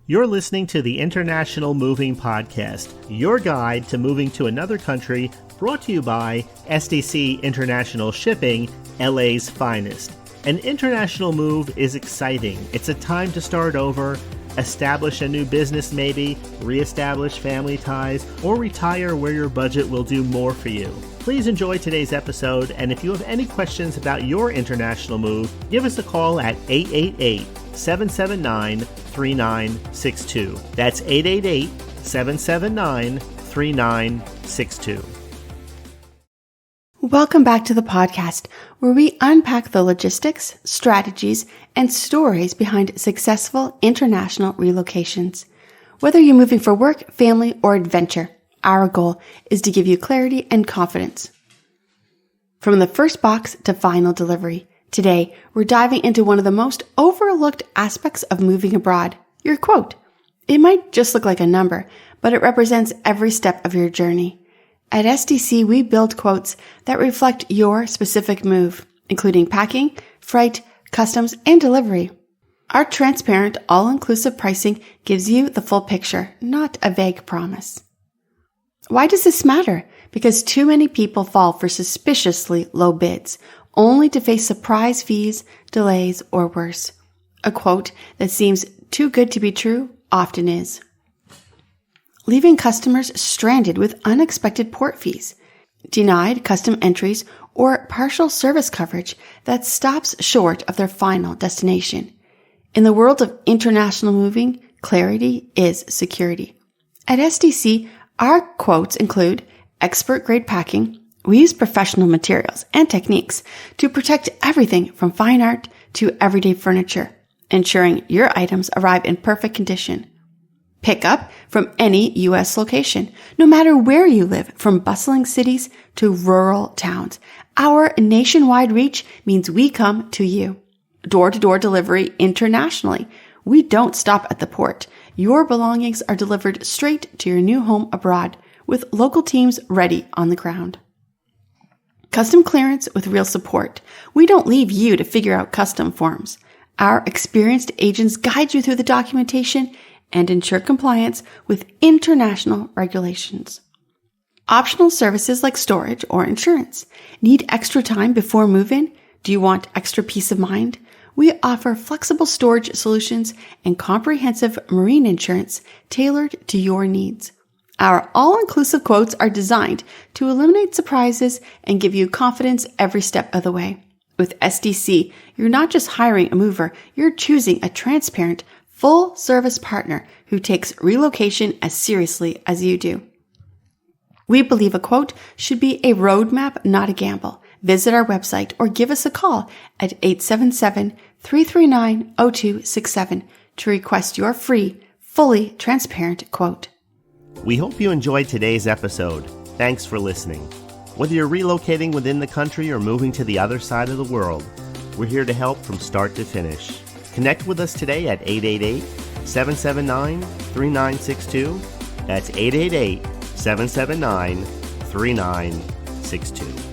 You're listening to the International Moving Podcast, your guide to moving to another country, brought to you by SDC International Shipping, LA's finest. An international move is exciting. It's a time to start over, establish a new business maybe, reestablish family ties, or retire where your budget will do more for you. Please enjoy today's episode, and if you have any questions about your international move, give us a call at 888-779-3962. That's 888-779-3962. Welcome back to the podcast, where we unpack the logistics, strategies, and stories behind successful international relocations. Whether you're moving for work, family, or adventure, our goal is to give you clarity and confidence. From the first box to final delivery, today we're diving into one of the most overlooked aspects of moving abroad, your quote. It might just look like a number, but it represents every step of your journey. At SDC, we build quotes that reflect your specific move, including packing, freight, customs, and delivery. Our transparent, all-inclusive pricing gives you the full picture, not a vague promise. Why does this matter? Because too many people fall for suspiciously low bids, only to face surprise fees, delays, or worse. A quote that seems too good to be true often is. Leaving customers stranded with unexpected port fees, denied custom entries, or partial service coverage that stops short of their final destination. In the world of international moving, clarity is security. At SDC, our quotes include expert-grade packing. We use professional materials and techniques to protect everything from fine art to everyday furniture, ensuring your items arrive in perfect condition. Pick up from any U.S. location, no matter where you live, from bustling cities to rural towns. Our nationwide reach means we come to you. Door-to-door delivery internationally. We don't stop at the port. Your belongings are delivered straight to your new home abroad, with local teams ready on the ground. Custom clearance with real support. We don't leave you to figure out custom forms. Our experienced agents guide you through the documentation and ensure compliance with international regulations. Optional services like storage or insurance. Need extra time before move-in? Do you want extra peace of mind? We offer flexible storage solutions and comprehensive marine insurance tailored to your needs. Our all-inclusive quotes are designed to eliminate surprises and give you confidence every step of the way. With SDC, you're not just hiring a mover, you're choosing a transparent, full-service partner who takes relocation as seriously as you do. We believe a quote should be a roadmap, not a gamble. Visit our website or give us a call at 877-339-0267 to request your free, fully transparent quote. We hope you enjoyed today's episode. Thanks for listening. Whether you're relocating within the country or moving to the other side of the world, we're here to help from start to finish. Connect with us today at 888-779-3962. That's 888-779-3962.